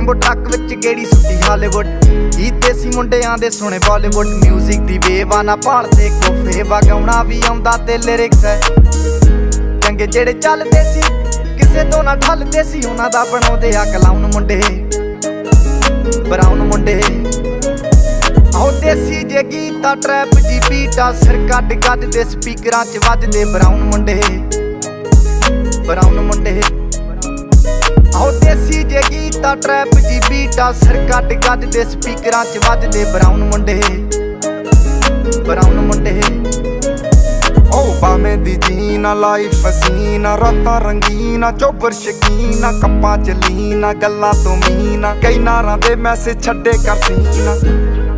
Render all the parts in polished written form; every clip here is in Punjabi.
ਜੰਬੋ ਟਰੱਕ ਵਿੱਚ ਗੇੜੀ ਸੁੱਟੀ ਹਾਲੀਵੁੱਡ ਗੀਤ ਦੇਸੀ ਮੁੰਡਿਆਂ ਦੇ ਸੁਣੇ ਬਾਲੀਵੁੱਡ ਮਿਊਜ਼ਿਕ ਦੀ ਵੇਵਾ ਨਾ ਭਾਲਦੇ ਕੋਫੇ ਵਗਾਉਣਾ ਵੀ ਆਉਂਦਾ ਤੇ ਲਿਰਿਕਸ ਹੈ ਚੰਗੇ ਜਿਹੜੇ ਚੱਲਦੇ ਸੀ ਕਿਸੇ ਤੋਂ ਨਾ ਢਲਦੇ ਸੀ ਉਹਨਾਂ ਦਾ ਬਣਾਉਂਦੇ ਆ ਕਲਾਉਨ ਮੁੰਡੇ ਬਰਾਉਨ ਮੁੰਡੇ ਆਹ ਦੇਸੀ ਜੇ ਗੀਤਾ ਟਰੈਪ ਜੀ ਬੀਟਾ ਸਿਰ ਕੱਢ ਗੱਜਦੇ ਸਪੀਕਰਾਂ 'ਚ ਵੱਜਦੇ ਬਰਾਉਨ ਮੁੰਡੇ ਆਹ ਦੇਸੀ ਜੇ ਗੀਤਾ ਟਰੈਪ ਜੀ ਬੀਟਾ ਸਿਰ ਕੱਢ ਗੱਜਦੇ ਸਪੀਕਰਾਂ 'ਚ ਵੱਜਦੇ ਬਰਾਉਨ ਮੁੰਡੇ ਓ ਬਾਵੇਂ ਦੀ ਜੀਨਾ ਲਾਈਫ ਹਸੀਨਾ ਰਾਤਾਂ ਰੰਗੀਨਾ ਚੋਬਰ ਸ਼ਕੀਨਾ ਕੱਪਾਂ ਚ ਲੀਨਾ ਗੱਲਾਂ ਤੋਂ ਮੀਨਾ ਕਈ ਨਾਰਾਂ ਦੇ ਮੈਸੇਜ ਛੱਡੇ ਕਰ ਸੀਨਾ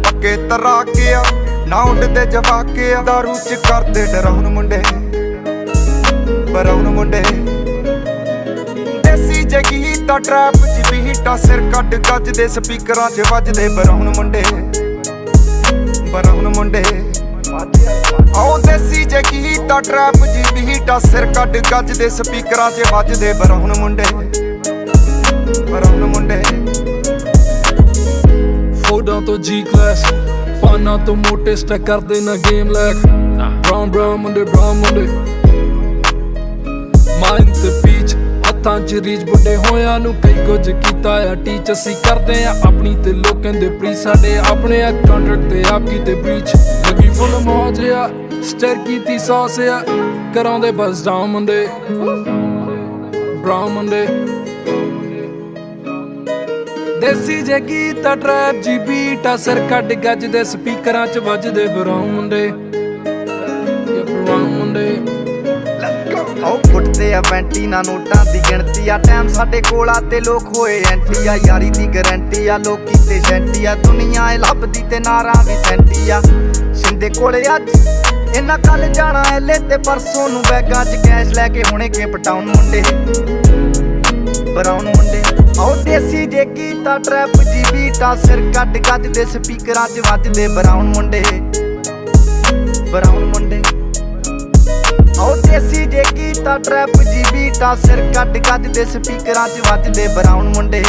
ਪੱਕੇ ਤਰਾਕਿਆ ਨਾ ਉੱਡਦੇ ਜਵਾਕਿਆ ਦਾਰੂ ਚ ਕਰਦੇ ਡਰਾਉਣ ਮੁੰਡੇ ਬਰਾਉਨ ਮੁੰਡੇ ਦੇਸੀ ਜੇ ਗੀਤਾ ਟਰੈਪ ਚ ਬੀਟਾ ਸਿਰ ਕੱਢ ਗੱਜਦੇ ਸਪੀਕਰਾਂ 'ਚ ਵੱਜਦੇ ਬਰਾਉਨ ਮੁੰਡੇ ਆਹ ਦੇਸੀ ਜੇ ਗੀਤਾ ਟਰੈਪ ਜੀ ਬੀਟਾ ਸਿਰ ਕੱਢ ਗੱਜਦੇ ਸਪੀਕਰਾਂ 'ਚ ਵੱਜਦੇ ਬਰਾਉਨ ਮੁੰਡੇ ਫੋਟਾਂ ਤੋਂ ਜੀ ਕਲਾਸ ਪਾਨਾਂ ਤੋਂ ਮੋਟੇ ਸਟੈਕ ਕਰਦੇ ਨਾ ਗੇਮ ਲੈਕ ਬਰਾਉਨ ਮੁੰਡੇ ਮਾਈਂਡ ਤੇ ਪੀਚ ਹੱਥਾਂ 'ਚ ਰੀਚ ਬੁੱਢੇ ਹੋਇਆਂ ਨੂੰ ਕਈ ਕੁਝ ਕੀਤਾ ਆ ਟੀਚ ਅਸੀਂ ਕਰਦੇ ਆ ਆਪਣੀ ਤੇ ਲੋਕਾਂ ਦੇ ਪ੍ਰੀ ਸਾਡੇ ਆਪਣੇ ਆ ਕੰਟਰੈਕਟ ਤੇ ਆਪ ਕੀਤੇ ਬ੍ਰੀਚ ਲੱਗੀ ਫੁੱਲ ਮੌਜ ਆ ਸਟਰ ਕੀਤੀ ਸੌਸ ਆ ਕਰਾਉਂਦੇ ਬਸ ਡਾਊਨ ਮੁੰਡੇ ਬਰਾਉਨ ਮੁੰਡੇ ਦੇਸੀ ਜੇ ਗੀਤਾ ਟਰੈਪ ਜੀ ਬੀਟਾ ਸਿਰ ਕੱਢ ਗੱਜਦੇ ਸਪੀਕਰਾਂ 'ਚ ਵੱਜਦੇ ਬਰਾਉਨ ਮੁੰਡੇ ਆਹ ਕੁੱਟਦੇ ਆ ਵੈਂਟੀ ਨਾ ਨੋਟਾਂ ਦੀ ਗਿਣਤੀ ਆ ਟਾਈਮ ਸਾਡੇ ਕੋਲ ਆ ਤੇ ਲੋਕ ਹੋਏ ਐਂਟੀ ਆ ਯਾਰੀ ਦੀ ਗਰੰਟੀ ਆ ਲੋਕੀ ਤੇ ਸੈਂਟੀ ਆ ਦੁਨੀਆ ਏ ਲੱਭਦੀ ਤੇ ਨਾਰਾਂ ਵੀ ਸੈਂਟੀ ਆ ਸਿੰਦੇ ਕੋਲੇ ਅੱਜ ਇਹਨਾਂ ਕੱਲ ਜਾਣਾ ਐਲੇ ਤੇ ਪਰਸੋਂ ਨੂੰ ਬੈਗਾਂ 'ਚ ਕੈਸ਼ ਲੈ ਕੇ ਹੁਣੇ ਕੇਪ ਟਾਊਨ ਮੁੰਡੇ ਬਰਾਉਨ ਮੁੰਡੇ ਆਹ ਦੇਸੀ ਜੇ ਗੀਤਾ ਟਰੈਪ ਜੀ ਬੀਟਾ ਸਿਰ ਕੱਢ ਗੱਜਦੇ ਸਪੀਕਰਾਂ 'ਚ ਵੱਜਦੇ ਬਰਾਉਨ ਮੁੰਡੇ ਆਹ ਦੇਸੀ ਜੇ ਗੀਤਾ ਟਰੈਪ ਜੀ ਬੀਟਾ ਸਿਰ ਕੱਢ ਗੱਜਦੇ ਸਪੀਕਰਾਂ 'ਚ ਵੱਜਦੇ ਬਰਾਉਨ ਮੁੰਡੇ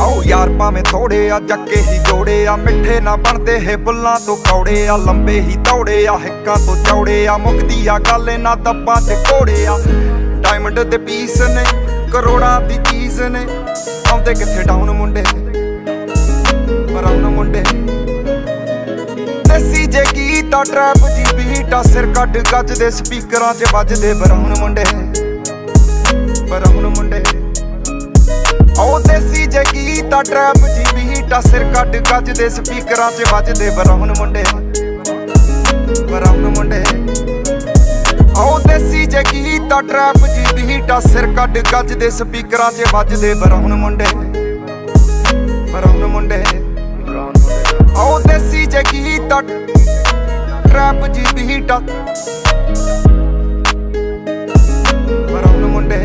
ਆਹ ਯਾਰ ਭਾਵੇਂ ਥੋੜੇ ਆ ਜੱਕੇ ਹੀ ਜੋੜੇ ਆ ਮਿੱਠੇ ਨਾ ਬਣਦੇ ਹੈ ਬੁੱਲਾਂ ਤੋਂ ਕੌੜੇ ਆ ਲੰਬੇ ਹੀ ਦੌੜੇ ਆ ਹਿੱਕਾਂ ਤੋਂ ਚੌੜੇ ਆ ਮੁੱਕਦੀ ਆ ਗੱਲ ਇਹਨਾਂ ਦੱਬਾਂ 'ਚ ਘੋੜੇ ਆ ਡਾਇਮੰਡ ਦੇ ਪੀਸ ਨੇ ਕਰੋੜਾਂ ਦੀ ਚੀਜ਼ ਨੇ ਆਉਂਦੇ ਕਿੱਥੇ ਡਾਊਨ ਮੁੰਡੇ ਬਰਾਉਨ ਮੁੰਡੇ ਦੇਸੀ ਜੇ ਗੀਤਾ ਟਰੈਪ ਜੀ ਬੀਟਾ ਸਿਰ ਕੱਢ ਗੱਜਦੇ ਸਪੀਕਰਾਂ 'ਚ ਵੱਜਦੇ ਬਰਾਉਨ ਮੁੰਡੇ ਆਹ ਦੇਸੀ ਜੇ ਗੀਤਾ ਟਰੈਪ ਜੀ ਬੀਟਾ ਸਿਰ ਕੱਢ ਗੱਜਦੇ ਸਪੀਕਰਾਂ 'ਚ ਵੱਜਦੇ ਬਰਾਉਨ ਮੁੰਡੇ ਆਹ ਦੇਸੀ ਜੇ ਗੀਤਾ ਟਰੈਪ ਜੀ ਬੀਟਾ ਸਿਰ ਕੱਢ ਗੱਜਦੇ ਸਪੀਕਰਾਂ 'ਚ ਵੱਜਦੇ ਬਰਾਉਨ ਮੁੰਡੇ ਆਹ ਦੇਸੀ ਜੇ ਗੀਤਾ ਟਰੈਪ ਜੀ ਬੀਟਾ ਬਰਾਉਨ ਮੁੰਡੇ